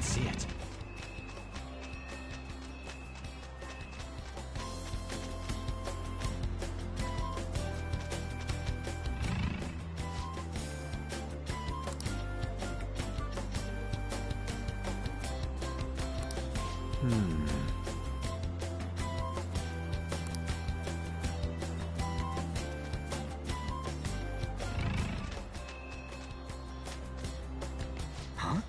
See it. Huh?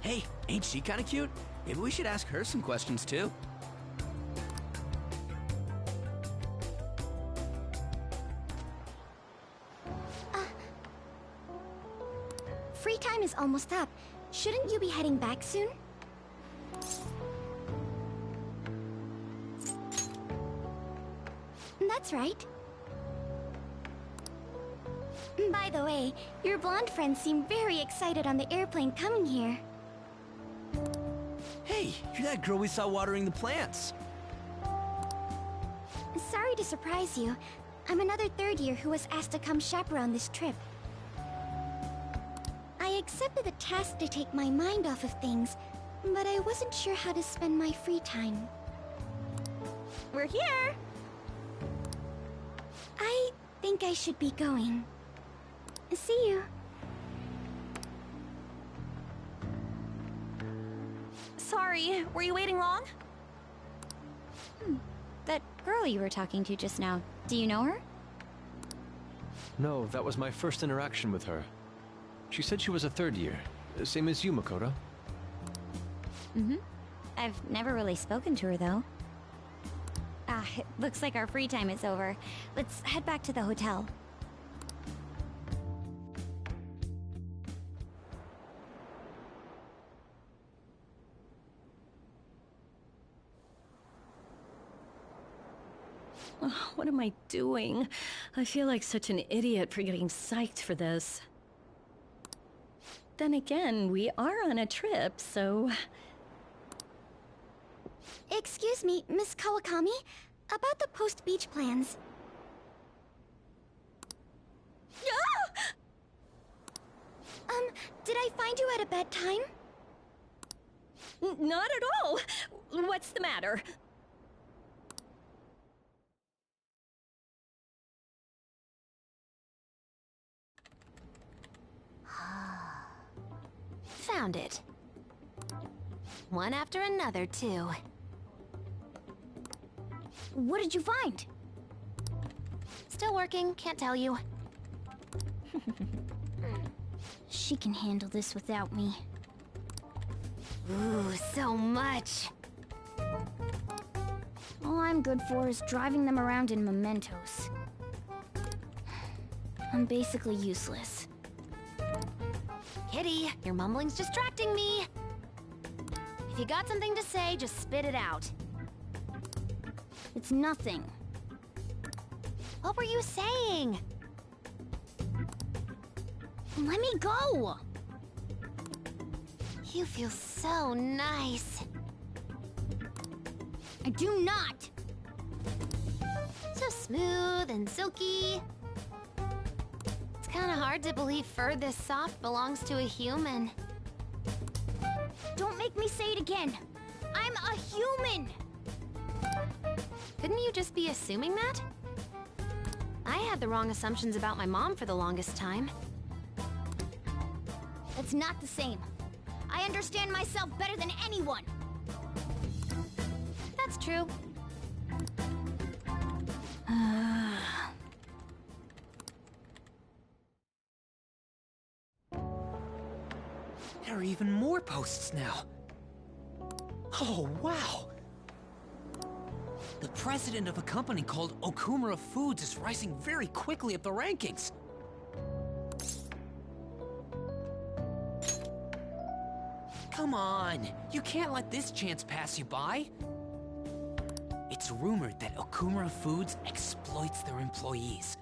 Hey, ain't she kinda cute? Maybe we should ask her some questions too. Free time is almost up. Shouldn't you be heading back soon? That's right. By the way, your blonde friends seem very excited on the airplane coming here. Hey, you're that girl we saw watering the plants. Sorry to surprise you. I'm another third year who was asked to come chaperone this trip. I accepted the task to take my mind off of things, but I wasn't sure how to spend my free time. We're here! I think I should be going. See you. Sorry, were you waiting long? That girl you were talking to just now, do you know her? No, that was my first interaction with her. She said she was a third year, same as you, Makoto. I've never really spoken to her, though. It looks like our free time is over. Let's head back to the hotel. Oh, what am I doing? I feel like such an idiot for getting psyched for this. Then again, we are on a trip, so... Excuse me, Miss Kawakami. About the post-beach plans. Did I find you at a bad time? Not at all! What's the matter? Found it. One after another, too. What did you find? Still working, can't tell you. She can handle this without me. Ooh, so much. All I'm good for is driving them around in mementos. I'm basically useless. Kitty, your mumbling's distracting me. If you got something to say, just spit it out. It's nothing. What were you saying? Let me go! You feel so nice. I do not! So smooth and silky. It's kind of hard to believe fur this soft belongs to a human. Don't make me say it again! I'm a human! Couldn't you just be assuming that? I had the wrong assumptions about my mom for the longest time. That's not the same. I understand myself better than anyone! That's true. There are even more posts now. Oh, wow! The president of a company called Okumura Foods is rising very quickly up the rankings. Come on, you can't let this chance pass you by. It's rumored that Okumura Foods exploits their employees.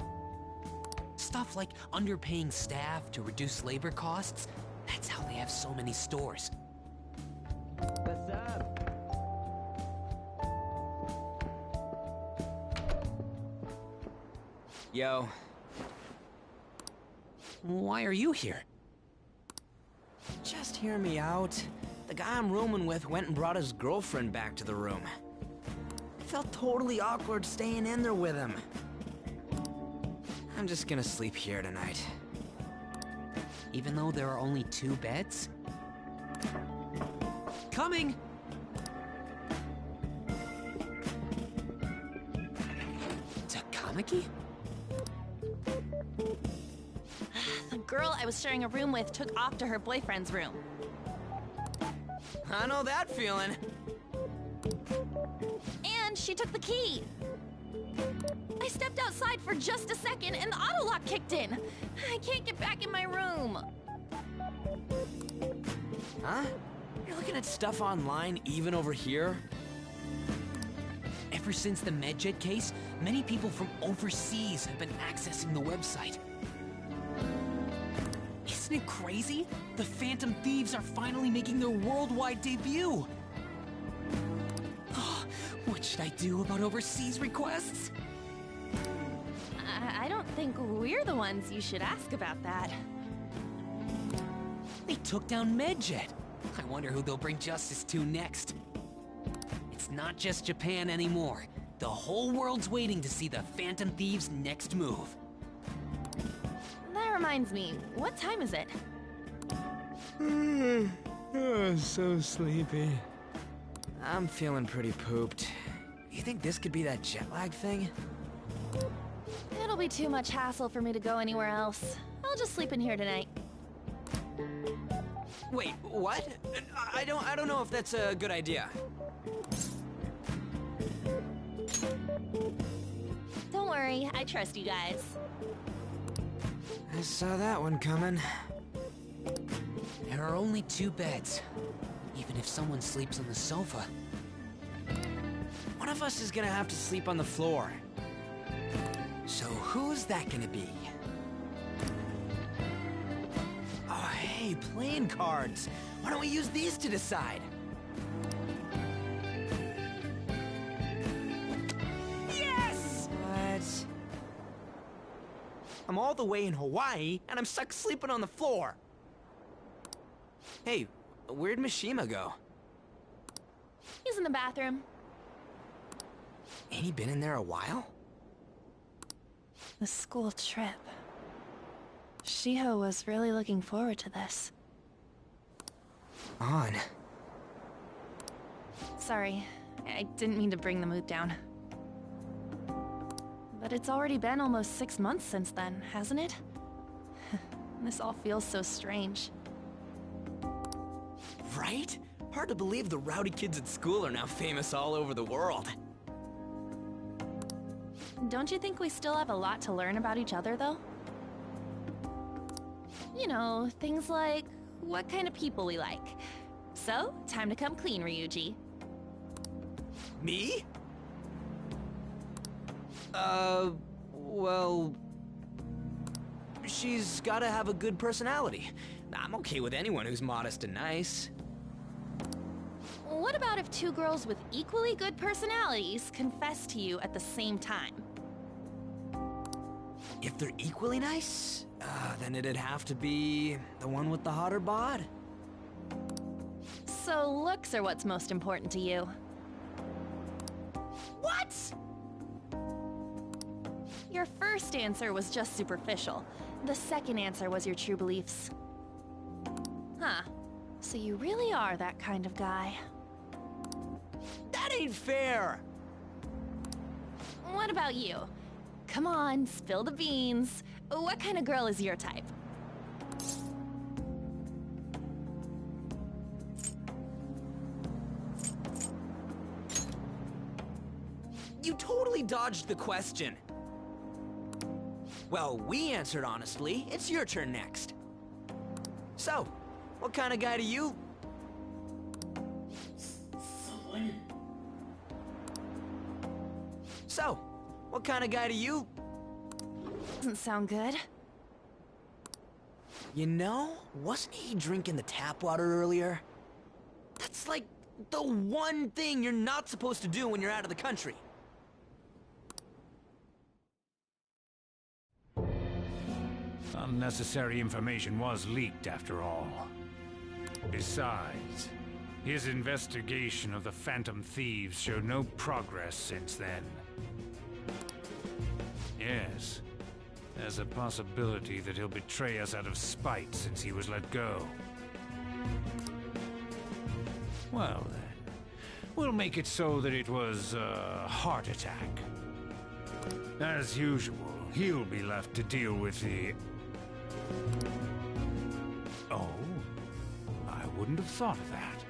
Stuff like underpaying staff to reduce labor costs. That's how they have so many stores. What's up? Yo. Why are you here? Just hear me out. The guy I'm rooming with went and brought his girlfriend back to the room. It felt totally awkward staying in there with him. I'm just gonna sleep here tonight. Even though there are only 2 beds? Coming! Takamaki? The girl I was sharing a room with took off to her boyfriend's room. I know that feeling. And she took the key. I stepped outside for just a second and the auto lock kicked in. I can't get back in my room. Huh? You're looking at stuff online, even over here? Ever since the MedJet case, many people from overseas have been accessing the website. Isn't it crazy? The Phantom Thieves are finally making their worldwide debut! What should I do about overseas requests? I don't think we're the ones you should ask about that. They took down MedJet. I wonder who they'll bring justice to next. It's not just Japan anymore. The whole world's waiting to see the Phantom Thieves' next move. That reminds me, what time is it? So sleepy. I'm feeling pretty pooped. You think this could be that jet lag thing? It'll be too much hassle for me to go anywhere else. I'll just sleep in here tonight. Wait, what? I don't know if that's a good idea. Don't worry, I trust you guys. I saw that one coming. There are only 2 beds. Even if someone sleeps on the sofa. One of us is gonna have to sleep on the floor. So who's that gonna be? Oh, hey, playing cards. Why don't we use these to decide? Yes! What? I'm all the way in Hawaii, and I'm stuck sleeping on the floor. Hey, where'd Mishima go? He's in the bathroom. Ain't he been in there a while? The school trip. Shiho was really looking forward to this. On. Sorry, I didn't mean to bring the mood down. But it's already been almost 6 months since then, hasn't it? This all feels so strange. Right? Hard to believe the rowdy kids at school are now famous all over the world. Don't you think we still have a lot to learn about each other, though? You know, things like what kind of people we like. So, time to come clean, Ryuji. Me? Well... She's gotta have a good personality. I'm okay with anyone who's modest and nice. What about if 2 girls with equally good personalities confess to you at the same time? If they're equally nice, then it'd have to be the one with the hotter bod. So looks are what's most important to you. What? Your first answer was just superficial. The second answer was your true beliefs. Huh. So you really are that kind of guy. That ain't fair! What about you? Come on, spill the beans. What kind of girl is your type? You totally dodged the question. Well, we answered honestly. It's your turn next. So, what kind of guy do you... So, what kind of guy do you... Doesn't sound good. You know, wasn't he drinking the tap water earlier? That's like the one thing you're not supposed to do when you're out of the country. Unnecessary information was leaked after all. Besides, his investigation of the Phantom Thieves showed no progress since then. Yes, there's a possibility that he'll betray us out of spite since he was let go. Well then, we'll make it so that it was a heart attack. As usual, he'll be left to deal with the... Oh, I wouldn't have thought of that.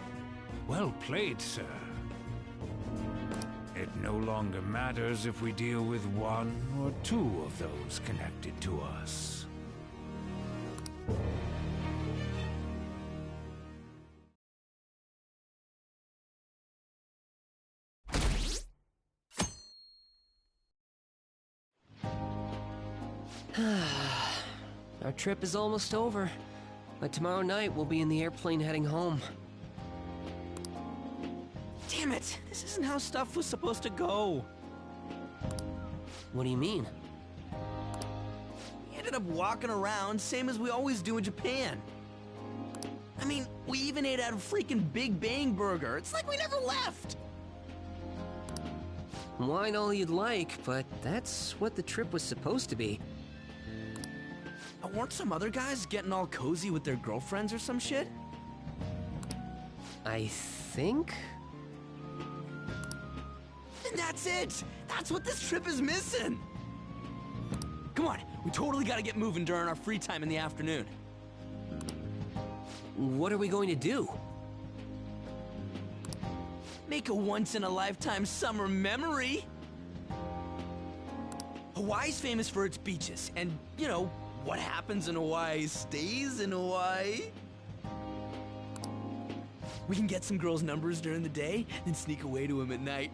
Well played, sir. It no longer matters if we deal with one or two of those connected to us. Our trip is almost over. By tomorrow night, we'll be in the airplane heading home. Damn it! This isn't how stuff was supposed to go. What do you mean? We ended up walking around, same as we always do in Japan. I mean, we even ate at a freaking Big Bang Burger. It's like we never left! Wine all you'd like, but that's what the trip was supposed to be. Weren't some other guys getting all cozy with their girlfriends or some shit? I think? And that's it! That's what this trip is missing! Come on, we totally gotta get moving during our free time in the afternoon. What are we going to do? Make a once-in-a-lifetime summer memory! Hawaii's famous for its beaches, and, you know, what happens in Hawaii stays in Hawaii. We can get some girls' numbers during the day, then sneak away to them at night.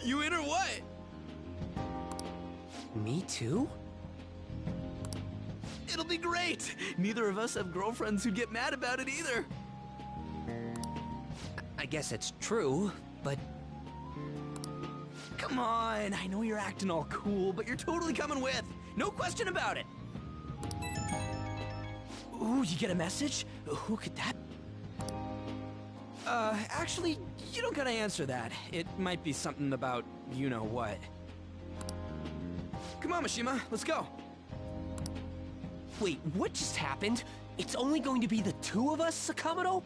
You in or what? Me too? It'll be great! Neither of us have girlfriends who'd get mad about it either. I guess it's true, but... Come on, I know you're acting all cool, but you're totally coming with. No question about it. Ooh, you get a message? Who could that... Actually, you don't gotta answer that. It might be something about you-know-what. Come on, Mishima, let's go. Wait, what just happened? It's only going to be the two of us, Sakamoto?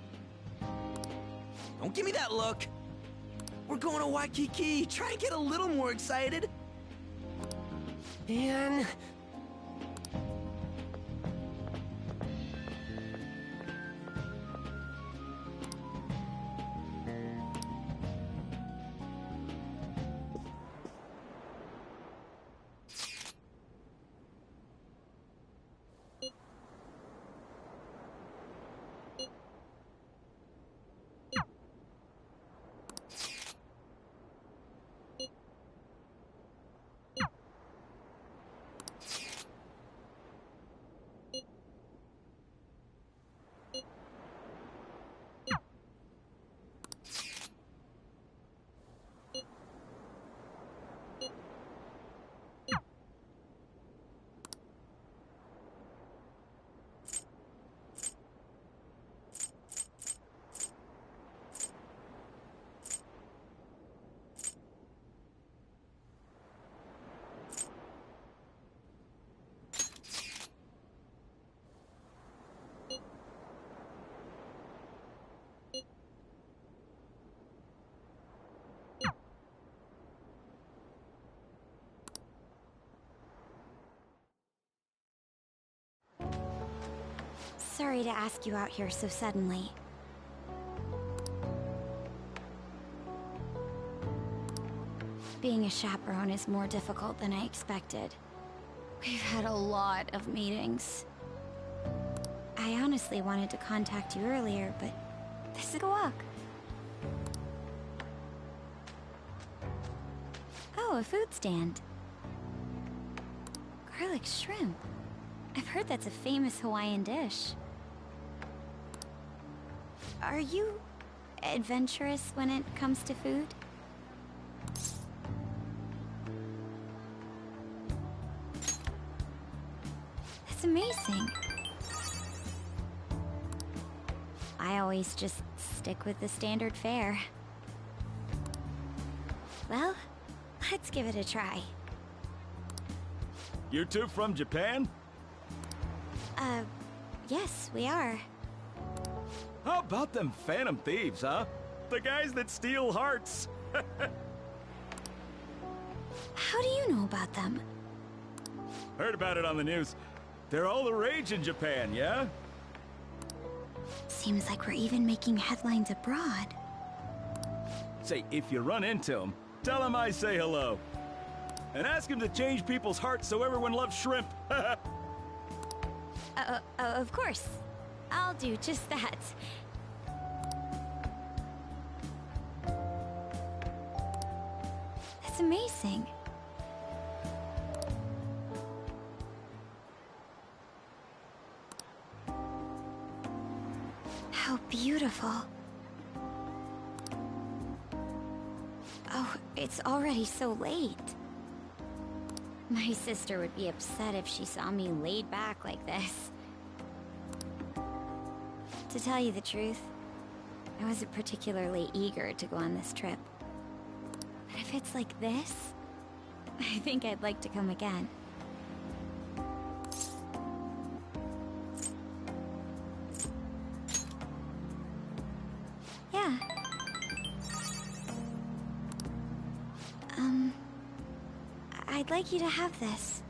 Don't give me that look. We're going to Waikiki. Try and get a little more excited. Man... Sorry to ask you out here so suddenly. Being a chaperone is more difficult than I expected. We've had a lot of meetings. I honestly wanted to contact you earlier, but this is a walk. Oh, a food stand. Garlic shrimp. I've heard that's a famous Hawaiian dish. Are you adventurous when it comes to food? That's amazing. I always just stick with the standard fare. Well, let's give it a try. You two from Japan? Yes, we are. How about them Phantom Thieves, huh? The guys that steal hearts. How do you know about them? Heard about it on the news. They're all the rage in Japan, yeah? Seems like we're even making headlines abroad. Say, if you run into them, tell them I say hello. And ask him to change people's hearts so everyone loves shrimp. Of course. I'll do just that. That's amazing. How beautiful. Oh, it's already so late. My sister would be upset if she saw me laid back like this. To tell you the truth, I wasn't particularly eager to go on this trip. But if it's like this, I think I'd like to come again. Yeah. I'd like you to have this.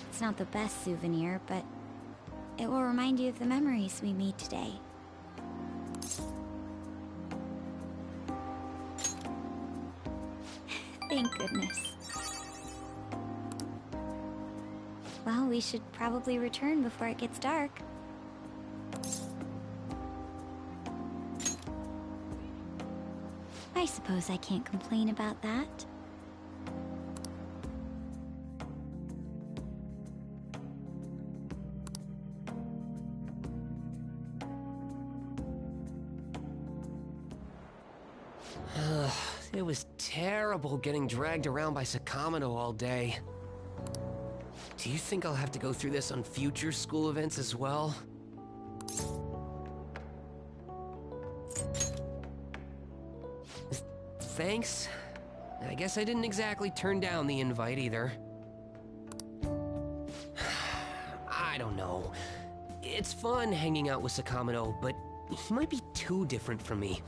It's not the best souvenir, but it will remind you of the memories we made today. Thank goodness. Well, we should probably return before it gets dark. I suppose I can't complain about that. It was terrible getting dragged around by Sakamoto all day. Do you think I'll have to go through this on future school events as well? Thanks. I guess I didn't exactly turn down the invite either. I don't know. It's fun hanging out with Sakamoto, but he might be too different from me.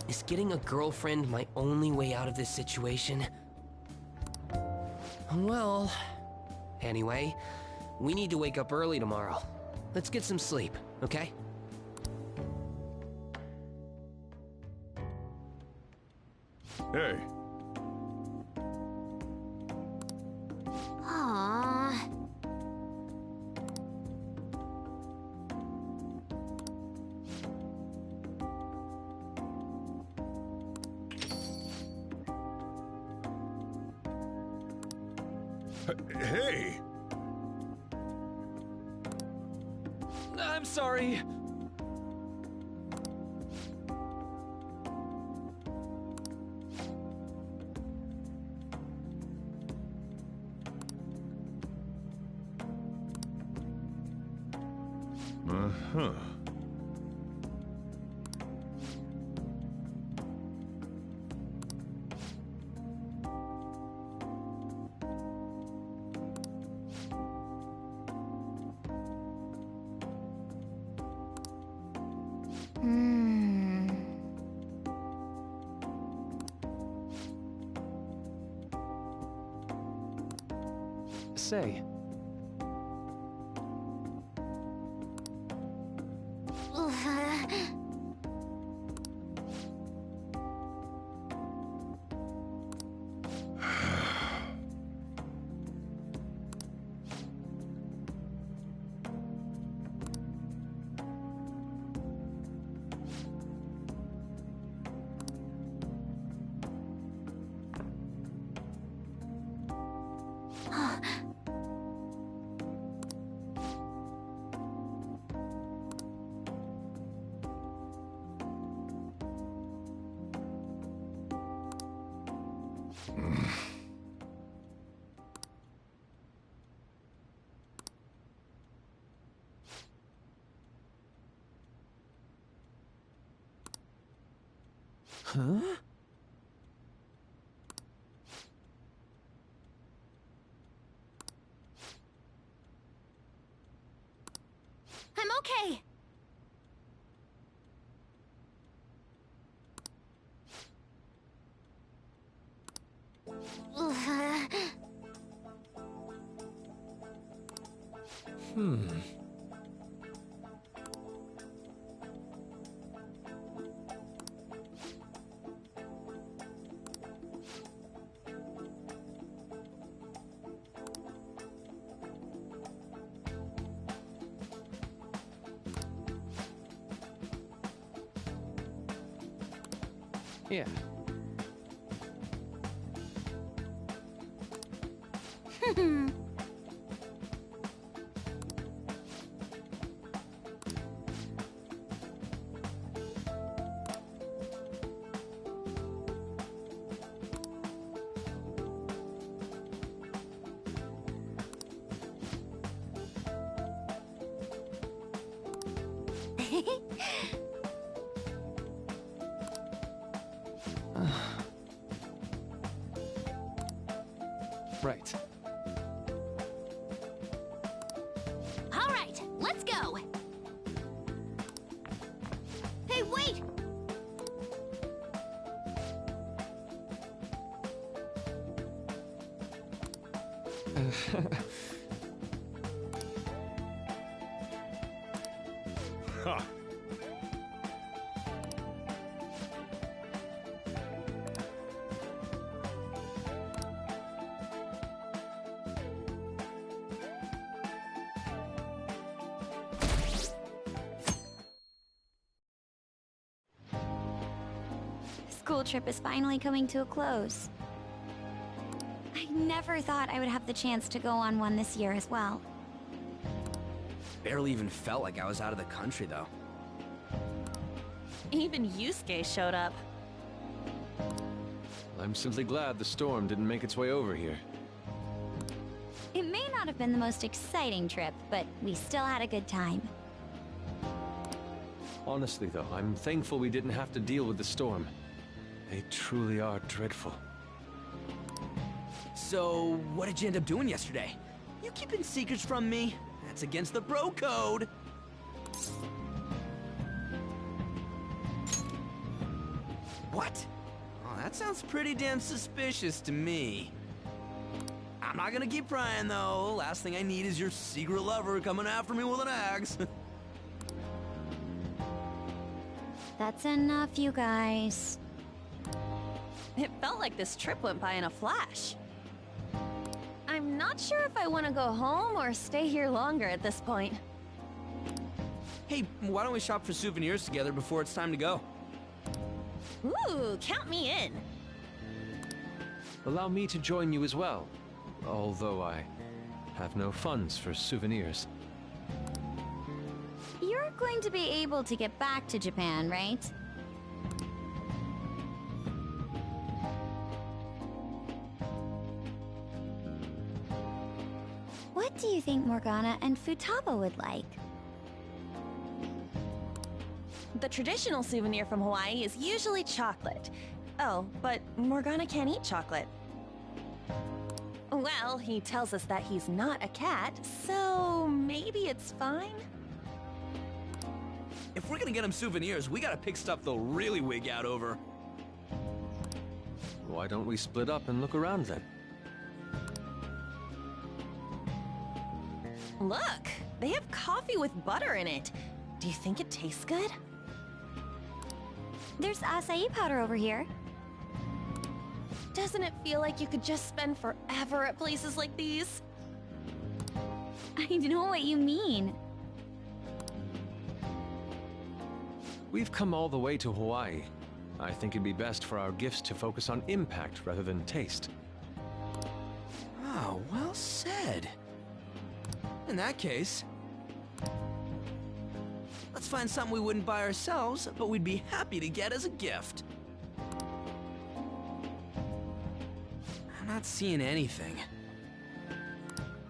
Is getting a girlfriend my only way out of this situation? Well, anyway, we need to wake up early tomorrow. Let's get some sleep, okay? Hey. Aww. Hey! I'm sorry. Uh-huh. Say, Huh? I'm okay. Hmm. Yeah. Right. All right, let's go. Hey, wait! Ha! School trip is finally coming to a close. I never thought I would have the chance to go on one this year as well. Barely even felt like I was out of the country, though. Even Yusuke showed up. I'm simply glad the storm didn't make its way over here. It may not have been the most exciting trip, but we still had a good time. Honestly, though, I'm thankful we didn't have to deal with the storm. They truly are dreadful. So, what did you end up doing yesterday? You keeping secrets from me? That's against the bro code. What? Oh, that sounds pretty damn suspicious to me. I'm not gonna keep prying, though. Last thing I need is your secret lover coming after me with an axe. That's enough, you guys. It felt like this trip went by in a flash. I'm not sure if I want to go home or stay here longer at this point. Hey, why don't we shop for souvenirs together before it's time to go? Ooh, count me in. Allow me to join you as well, although I have no funds for souvenirs. You're going to be able to get back to Japan, right? What do you think Morgana and Futaba would like? The traditional souvenir from Hawaii is usually chocolate. Oh, but Morgana can't eat chocolate. Well, he tells us that he's not a cat, so maybe it's fine? If we're gonna get him souvenirs, we gotta pick stuff they'll really wig out over. Why don't we split up and look around then? Look, they have coffee with butter in it. Do you think it tastes good? There's acai powder over here. Doesn't it feel like you could just spend forever at places like these? I know what you mean. We've come all the way to Hawaii. I think it'd be best for our gifts to focus on impact rather than taste. Oh, well said. In that case, let's find something we wouldn't buy ourselves, but we'd be happy to get as a gift. not seeing anything.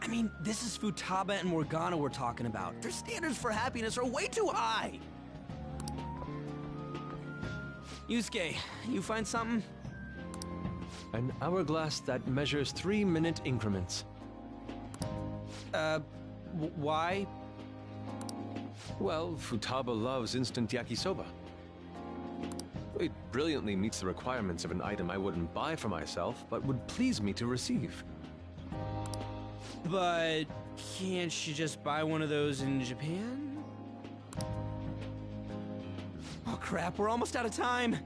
I mean, this is Futaba and Morgana we're talking about. Their standards for happiness are way too high. Yusuke, you find something? An hourglass that measures 3-minute increments. Why? Well, Futaba loves instant yakisoba. It brilliantly meets the requirements of an item I wouldn't buy for myself, but would please me to receive. But can't you just buy one of those in Japan? Oh crap, we're almost out of time.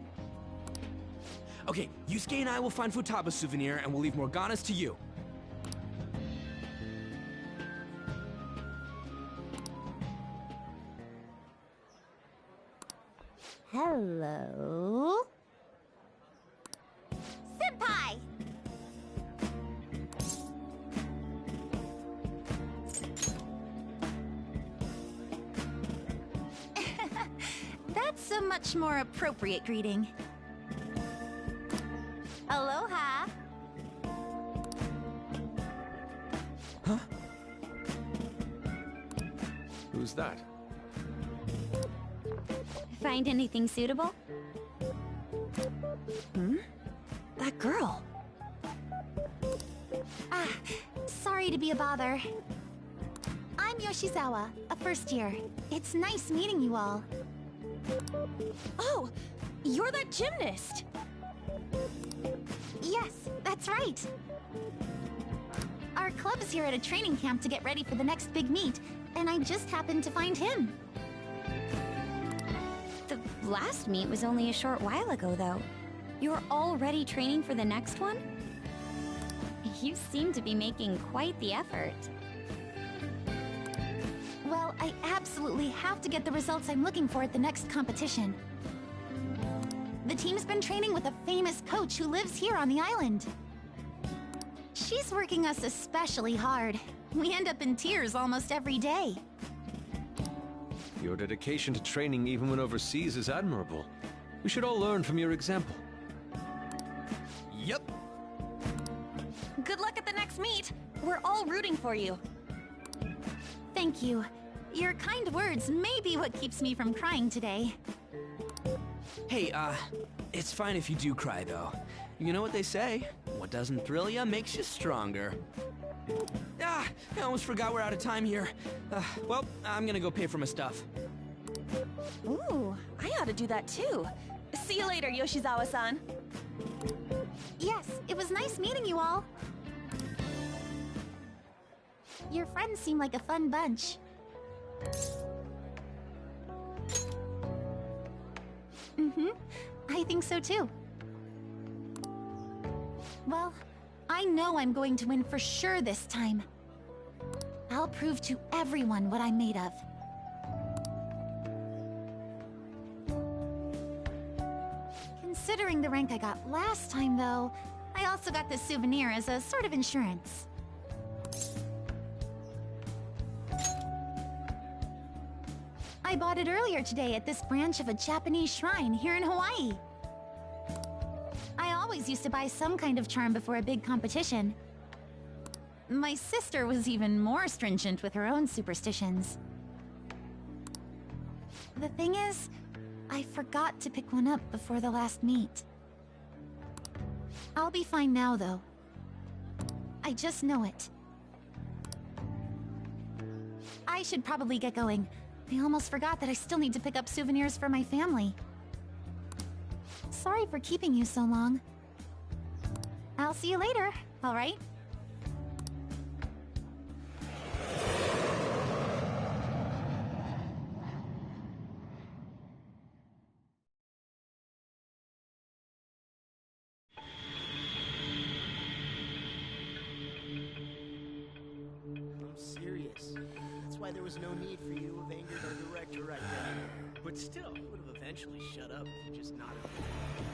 Okay, Yusuke and I will find Futaba's souvenir and we'll leave Morgana's to you. Hello? Senpai! That's a much more appropriate greeting. Aloha! Huh? Who's that? Find anything suitable? That girl. Ah, sorry to be a bother. I'm Yoshizawa, a first year. It's nice meeting you all. Oh, you're that gymnast. Yes, that's right. Our club's here at a training camp to get ready for the next big meet, and I just happened to find him. The last meet was only a short while ago, though. You're already training for the next one? You seem to be making quite the effort. Well, I absolutely have to get the results I'm looking for at the next competition. The team's been training with a famous coach who lives here on the island. She's working us especially hard. We end up in tears almost every day. Your dedication to training even when overseas is admirable. We should all learn from your example. Yep. Good luck at the next meet. We're all rooting for you. Thank you. Your kind words may be what keeps me from crying today. Hey, it's fine if you do cry, though. You know what they say? What doesn't thrill you makes you stronger. Ah, I almost forgot we're out of time here. Well, I'm gonna go pay for my stuff. Ooh, I ought to do that too. See you later, Yoshizawa-san. Yes, it was nice meeting you all. Your friends seem like a fun bunch. I think so too. Well, I know I'm going to win for sure this time. I'll prove to everyone what I'm made of. Considering the rank I got last time, though, I also got this souvenir as a sort of insurance. I bought it earlier today at this branch of a Japanese shrine here in Hawaii. I always used to buy some kind of charm before a big competition. My sister was even more stringent with her own superstitions. The thing is, I forgot to pick one up before the last meet. I'll be fine now, though. I just know it. I should probably get going. I almost forgot that I still need to pick up souvenirs for my family. Sorry for keeping you so long. I'll see you later, all right? I'm serious. That's why there was no need for you to have angered our director right then. But still, he would have eventually shut up if you just nodded.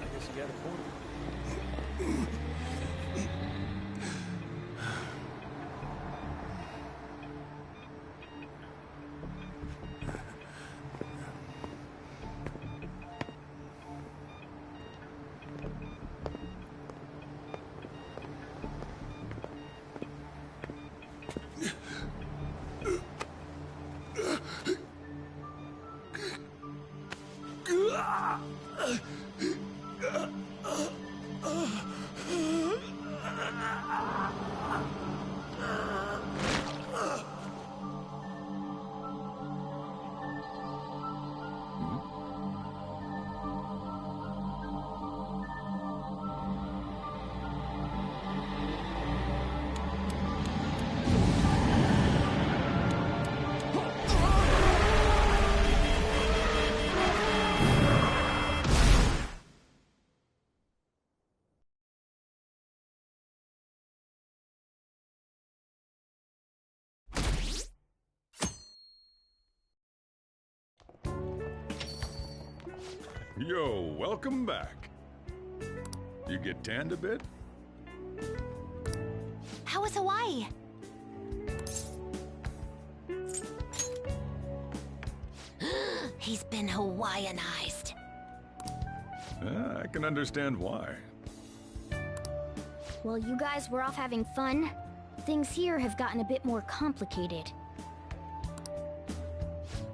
I guess you got a point. Yo, welcome back. You get tanned a bit? How was Hawaii? He's been Hawaiianized. I can understand why. While you guys were off having fun, things here have gotten a bit more complicated.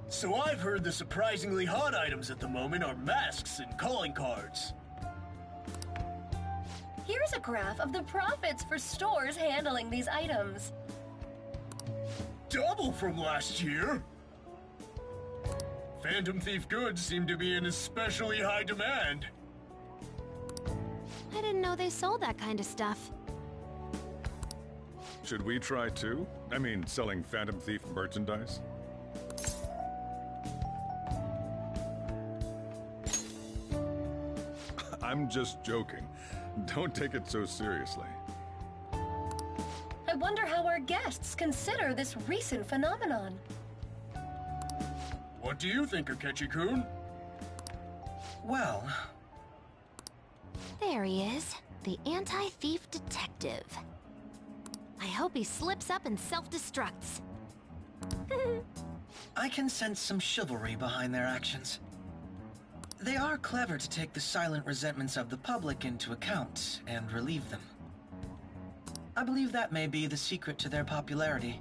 So I've heard the surprisingly hot items at the moment are masks and calling cards. Here's a graph of the profits for stores handling these items. Double from last year! Phantom Thief goods seem to be in especially high demand. I didn't know they sold that kind of stuff. Should we try too? I mean, selling Phantom Thief merchandise? I'm just joking. Don't take it so seriously. I wonder how our guests consider this recent phenomenon. What do you think, Akechi-kun? Well... There he is, the anti-thief detective. I hope he slips up and self-destructs. I can sense some chivalry behind their actions. They are clever to take the silent resentments of the public into account and relieve them. I believe that may be the secret to their popularity.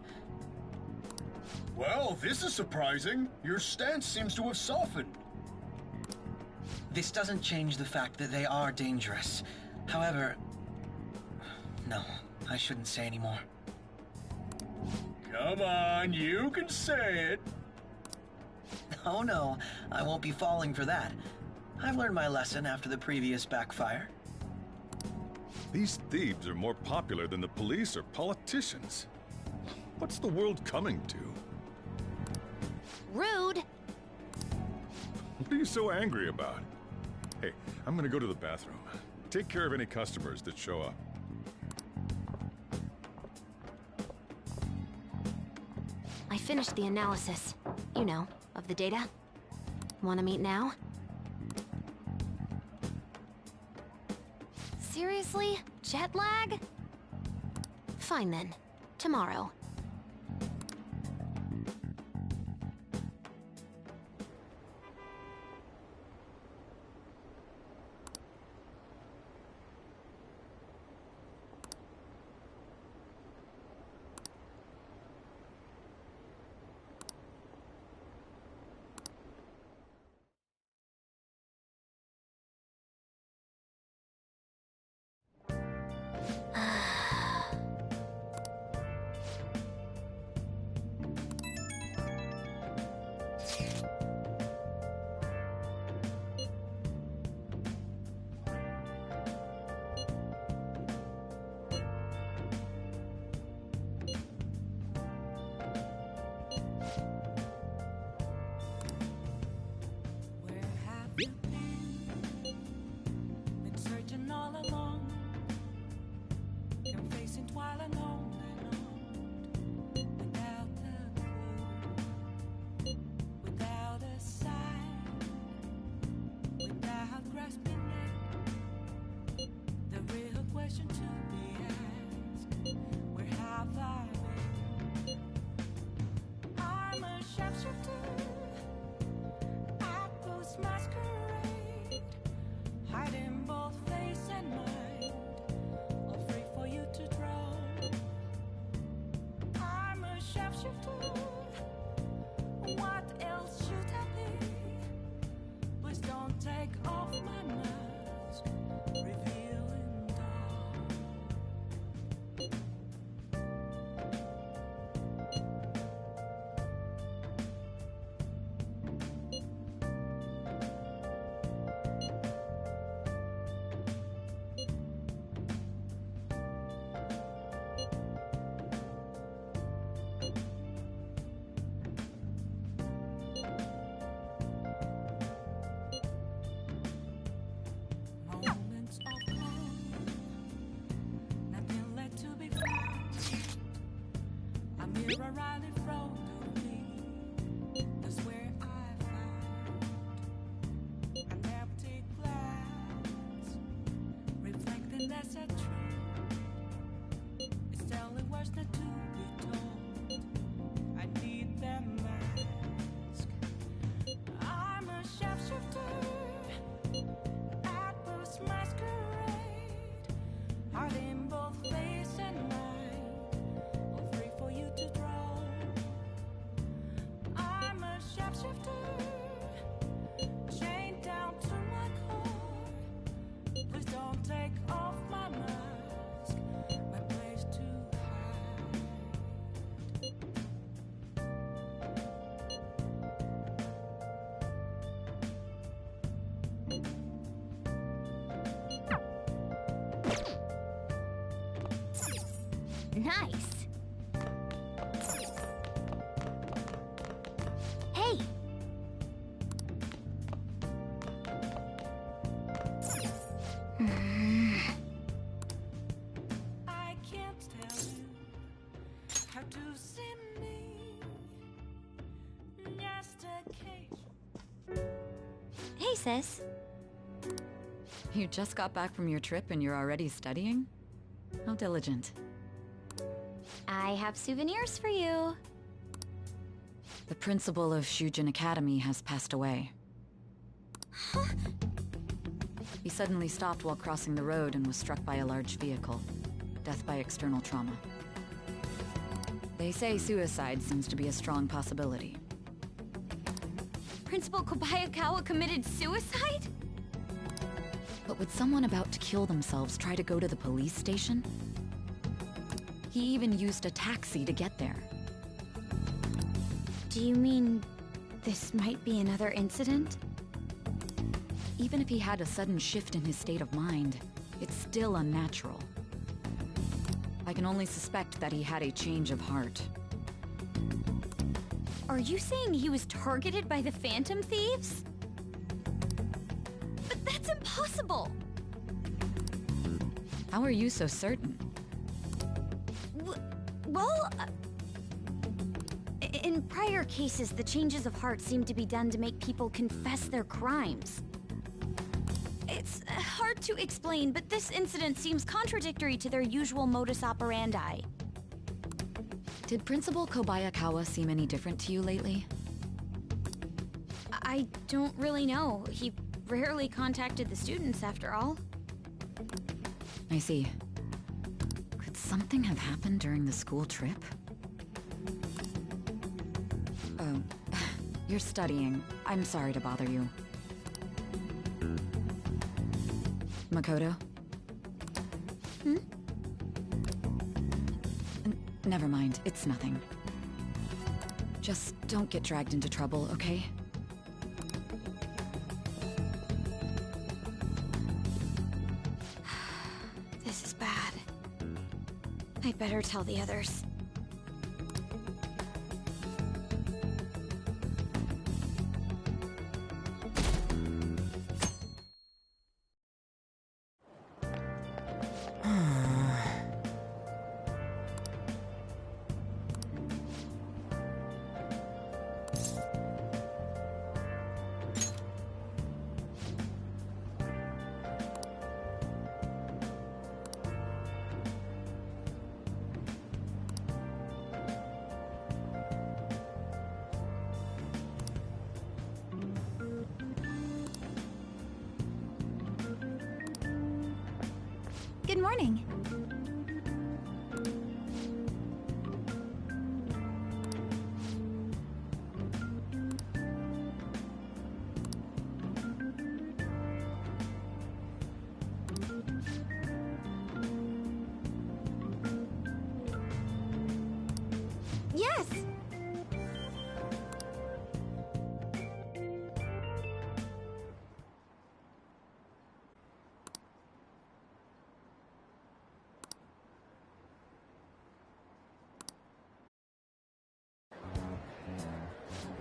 Well, this is surprising. Your stance seems to have softened. This doesn't change the fact that they are dangerous. However... No, I shouldn't say any more. Come on, you can say it. Oh no, I won't be falling for that. I've learned my lesson after the previous backfire. These thieves are more popular than the police or politicians. What's the world coming to? Rude! What are you so angry about? Hey, I'm gonna go to the bathroom. Take care of any customers that show up. I finished the analysis. You know, of the data. Wanna meet now? Seriously? Jet lag? Fine then. Tomorrow. Nice. Hey! I can't tell you how to see me. Just occasion. Hey, sis. You just got back from your trip and you're already studying? How diligent. I have souvenirs for you. The principal of Shujin Academy has passed away. Huh? He suddenly stopped while crossing the road and was struck by a large vehicle. Death by external trauma. They say suicide seems to be a strong possibility. Principal Kobayakawa committed suicide? But would someone about to kill themselves try to go to the police station? He even used a taxi to get there. Do you mean this might be another incident? Even if he had a sudden shift in his state of mind, it's still unnatural. I can only suspect that he had a change of heart. Are you saying he was targeted by the Phantom Thieves? But that's impossible! How are you so certain? Well, in prior cases, the changes of heart seem to be done to make people confess their crimes. It's hard to explain, but this incident seems contradictory to their usual modus operandi. Did Principal Kobayakawa seem any different to you lately? I don't really know. He rarely contacted the students, after all. I see. Could something have happened during the school trip? Oh, you're studying. I'm sorry to bother you. Makoto? Hmm? Never mind, it's nothing. Just don't get dragged into trouble, okay? This is bad. I'd better tell the others. Good morning. Yes!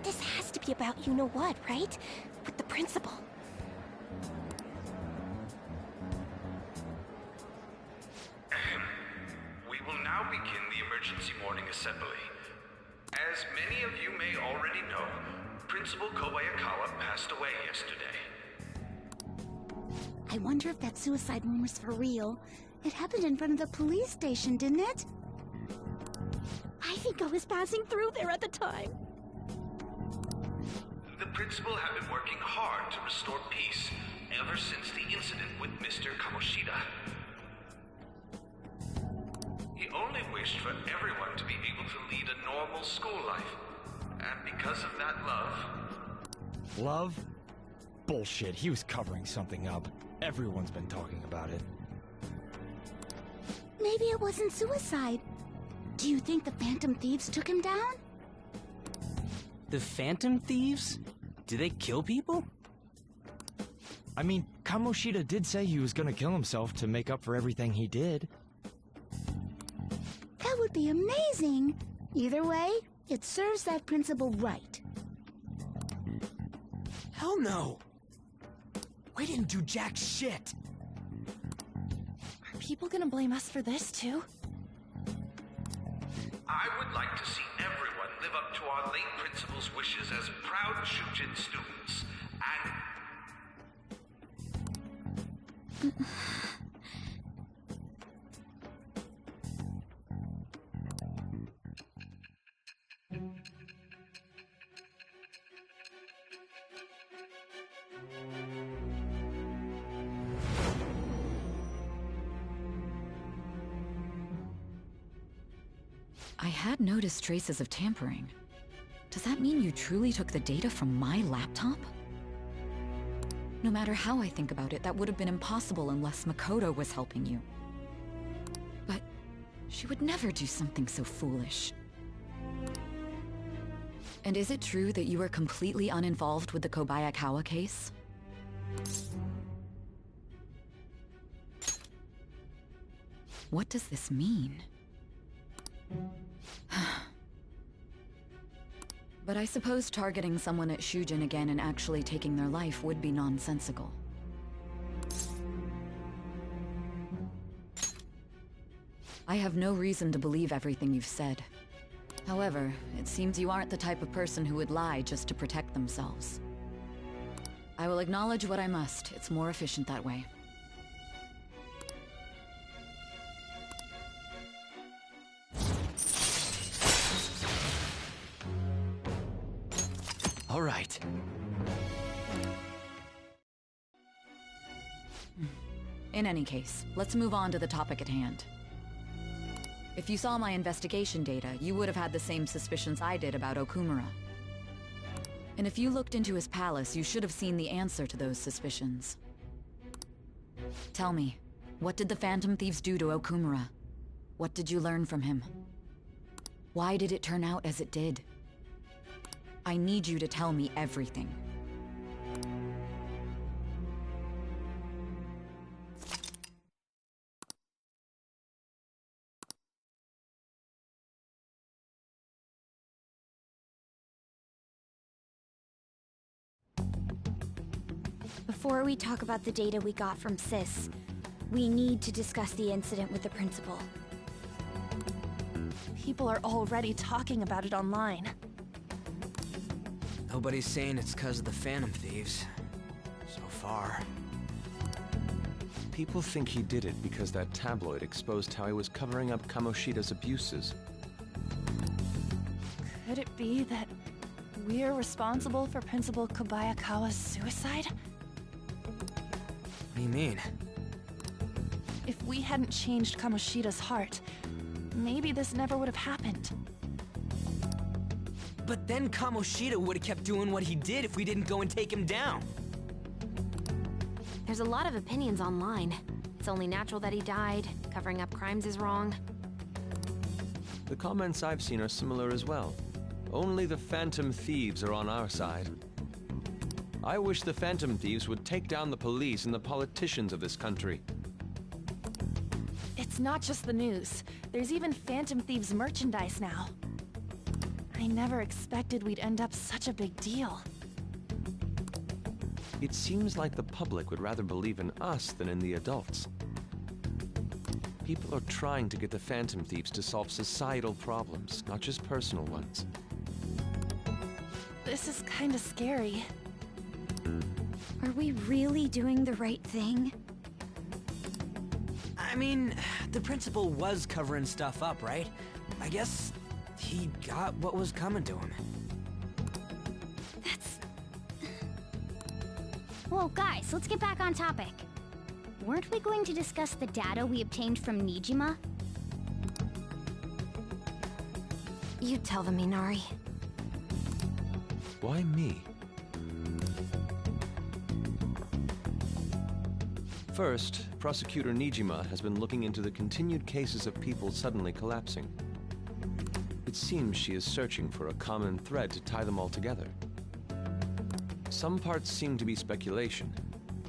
This has to be about you-know-what, right? With the principal. We will now begin the emergency morning assembly. As many of you may already know, Principal Kobayakawa passed away yesterday. I wonder if that suicide rumor's for real. It happened in front of the police station, didn't it? I think I was passing through there at the time. The principal had been working hard to restore peace ever since the incident with Mr. Kamoshida. He only wished for everyone to be able to lead a normal school life. And because of that love... Love? Bullshit, he was covering something up. Everyone's been talking about it. Maybe it wasn't suicide. Do you think the Phantom Thieves took him down? The Phantom Thieves? Do they kill people? I mean, Kamoshida did say he was gonna kill himself to make up for everything he did. That be amazing. Either way, it serves that principal right. Hell no! We didn't do jack shit! Are people gonna blame us for this, too? I would like to see everyone live up to our late principal's wishes as proud Shujin students, and... I had noticed traces of tampering. Does that mean you truly took the data from my laptop? No matter how I think about it, that would have been impossible unless Makoto was helping you. But she would never do something so foolish. And is it true that you were completely uninvolved with the Kobayakawa case? What does this mean? But I suppose targeting someone at Shujin again and actually taking their life would be nonsensical. I have no reason to believe everything you've said. However, it seems you aren't the type of person who would lie just to protect themselves. I will acknowledge what I must. It's more efficient that way. All right. In any case, let's move on to the topic at hand. If you saw my investigation data, you would have had the same suspicions I did about Okumura. And if you looked into his palace, you should have seen the answer to those suspicions. Tell me, what did the Phantom Thieves do to Okumura? What did you learn from him? Why did it turn out as it did? I need you to tell me everything. Before we talk about the data we got from Sis, we need to discuss the incident with the principal. People are already talking about it online. Nobody's saying it's because of the Phantom Thieves. So far. People think he did it because that tabloid exposed how he was covering up Kamoshida's abuses. Could it be that we're responsible for Principal Kobayakawa's suicide? What do you mean? If we hadn't changed Kamoshida's heart, maybe this never would have happened. But then Kamoshida would have kept doing what he did if we didn't go and take him down. There's a lot of opinions online. It's only natural that he died. Covering up crimes is wrong. The comments I've seen are similar as well. Only the Phantom Thieves are on our side. I wish the Phantom Thieves would take down the police and the politicians of this country. It's not just the news. There's even Phantom Thieves merchandise now. I never expected we'd end up such a big deal. It seems like the public would rather believe in us than in the adults. People are trying to get the Phantom Thieves to solve societal problems, not just personal ones. This is kinda scary. Are we really doing the right thing? I mean, the principal was covering stuff up, right? I guess he got what was coming to him. Whoa, guys, let's get back on topic. Weren't we going to discuss the data we obtained from Nijima? You tell them, Minari. Why me? First, Prosecutor Nijima has been looking into the continued cases of people suddenly collapsing. It seems she is searching for a common thread to tie them all together. Some parts seem to be speculation,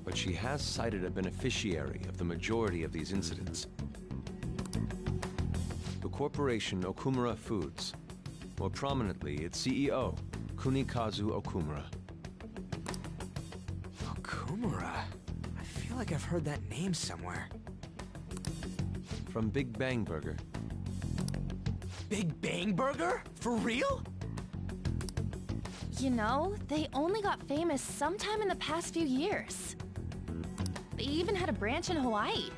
but she has cited a beneficiary of the majority of these incidents. The corporation Okumura Foods. More prominently, its CEO, Kunikazu Okumura. Okumura? I feel like I've heard that name somewhere. From Big Bang Burger. Big Bang Burger? For real? You know, they only got famous sometime in the past few years. They even had a branch in Hawaii.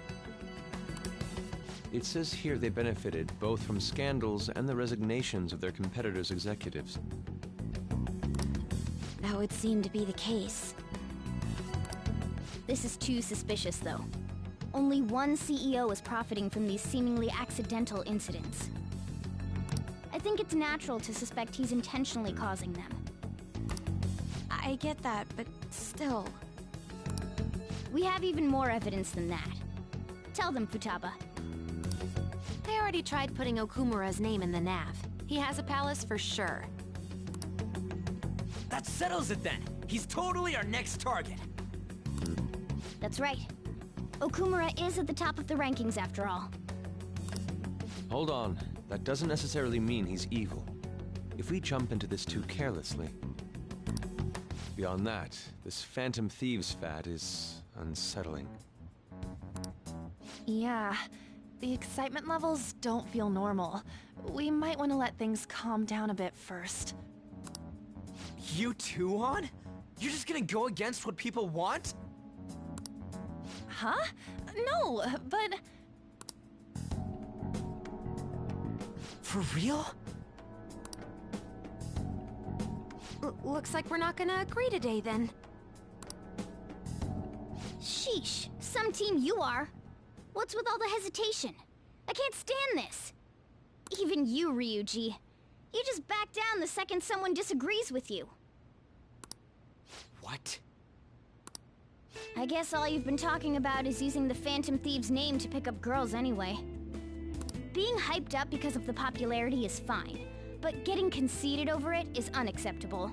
It says here they benefited both from scandals and the resignations of their competitors' executives. That would seem to be the case. This is too suspicious, though. Only one CEO is profiting from these seemingly accidental incidents. I think it's natural to suspect he's intentionally causing them. I get that, but still... We have even more evidence than that. Tell them, Futaba. They already tried putting Okumura's name in the nav. He has a palace for sure. That settles it then! He's totally our next target! That's right. Okumura is at the top of the rankings after all. Hold on. That doesn't necessarily mean he's evil. If we jump into this too carelessly... Beyond that, this Phantom Thieves fad is unsettling. Yeah, the excitement levels don't feel normal. We might want to let things calm down a bit first. You too, On? You're just gonna go against what people want? Huh? No, but... For real? Looks like we're not gonna agree today, then. Sheesh, some team you are. What's with all the hesitation? I can't stand this. Even you, Ryuji. You just back down the second someone disagrees with you. What? I guess all you've been talking about is using the Phantom Thieves' name to pick up girls anyway. Being hyped up because of the popularity is fine, but getting conceited over it is unacceptable.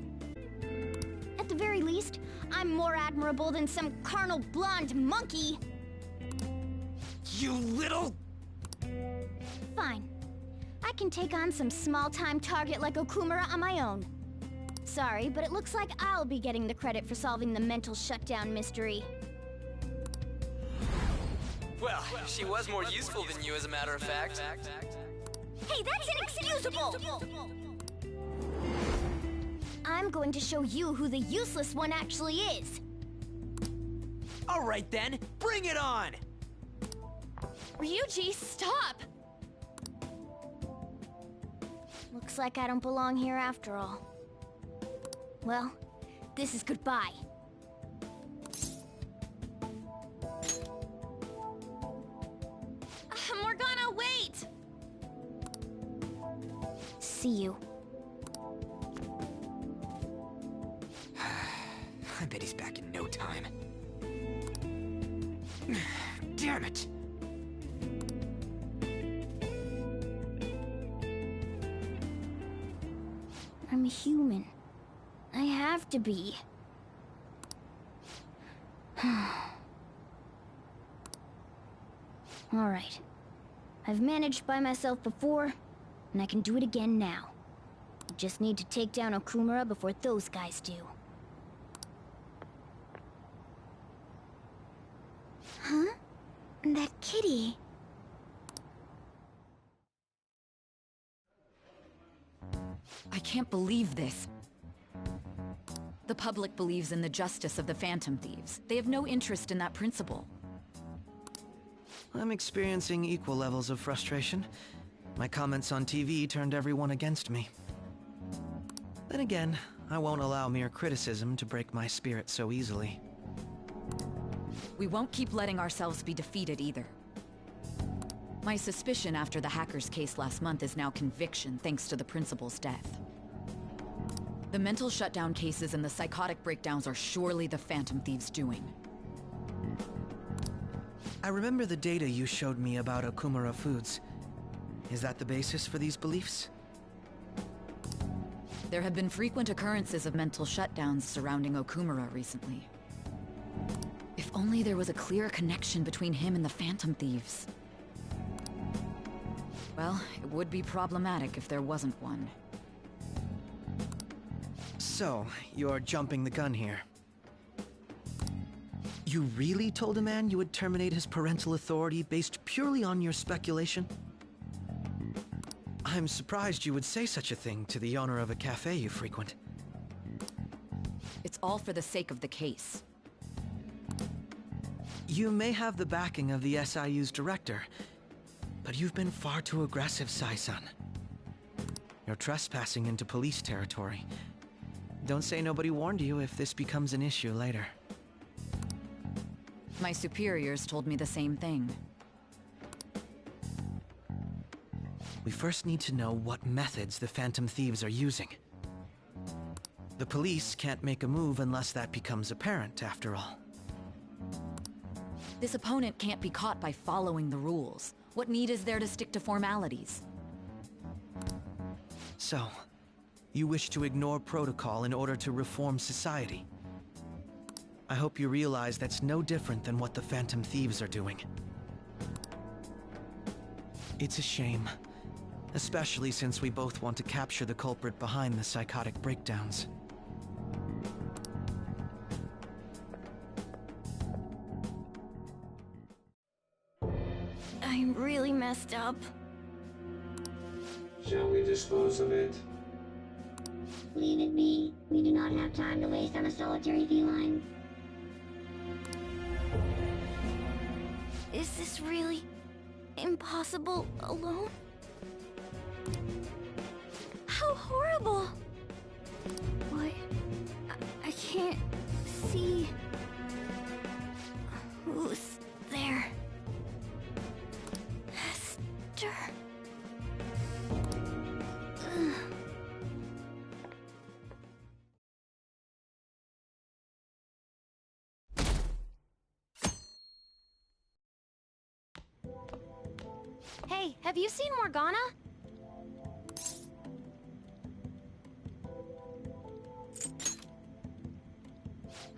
At the very least, I'm more admirable than some carnal blonde monkey! You little... Fine. I can take on some small-time target like Okumura on my own. Sorry, but it looks like I'll be getting the credit for solving the mental shutdown mystery. Well, she was more useful than you, as a matter of fact. Hey, that's inexcusable! I'm going to show you who the useless one actually is. Alright then, bring it on! Ryuji, stop! Looks like I don't belong here after all. Well, this is goodbye. Morgana, wait! See you. I bet he's back in no time. Damn it! I'm a human. I have to be. Alright. I've managed by myself before, and I can do it again now. I just need to take down Okumura before those guys do. Huh? That kitty. I can't believe this. The public believes in the justice of the Phantom Thieves. They have no interest in that principle. I'm experiencing equal levels of frustration. My comments on TV turned everyone against me. Then again, I won't allow mere criticism to break my spirit so easily. We won't keep letting ourselves be defeated either. My suspicion after the hackers case last month is now conviction thanks to the principal's death. The mental shutdown cases and the psychotic breakdowns are surely the Phantom Thieves' doing. I remember the data you showed me about Okumura Foods. Is that the basis for these beliefs? There have been frequent occurrences of mental shutdowns surrounding Okumura recently. If only there was a clear connection between him and the Phantom Thieves. Well, it would be problematic if there wasn't one. So, you're jumping the gun here. You really told a man you would terminate his parental authority based purely on your speculation? I'm surprised you would say such a thing to the owner of a cafe you frequent. It's all for the sake of the case. You may have the backing of the SIU's director, but you've been far too aggressive, Sai-san. You're trespassing into police territory. Don't say nobody warned you if this becomes an issue later. My superiors told me the same thing. We first need to know what methods the Phantom Thieves are using. The police can't make a move unless that becomes apparent, after all. This opponent can't be caught by following the rules. What need is there to stick to formalities? So, you wish to ignore protocol in order to reform society. I hope you realize that's no different than what the Phantom Thieves are doing. It's a shame, especially since we both want to capture the culprit behind the psychotic breakdowns. I'm really messed up. Shall we dispose of it? Leave it be. We do not have time to waste on a solitary feline. Is this really impossible alone? How horrible! What? I can't see who's there. Hester. Hey, have you seen Morgana?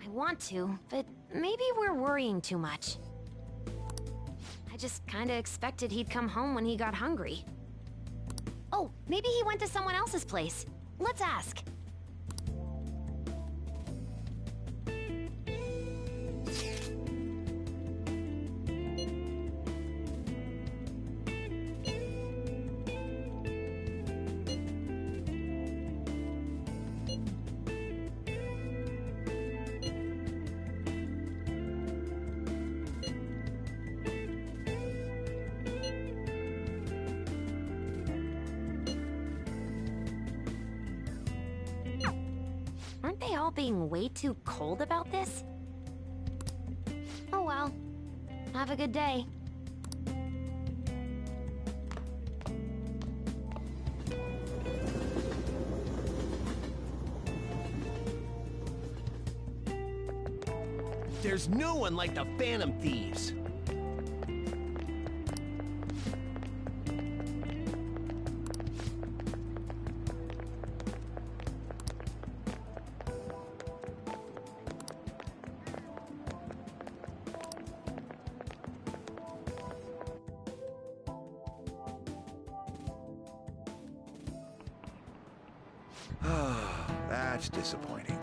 I want to, but maybe we're worrying too much. I just kinda expected he'd come home when he got hungry. Oh, maybe he went to someone else's place. Let's ask. Aren't they all being way too cold about this? Oh well. Have a good day. There's no one like the Phantom Thieves. That's disappointing.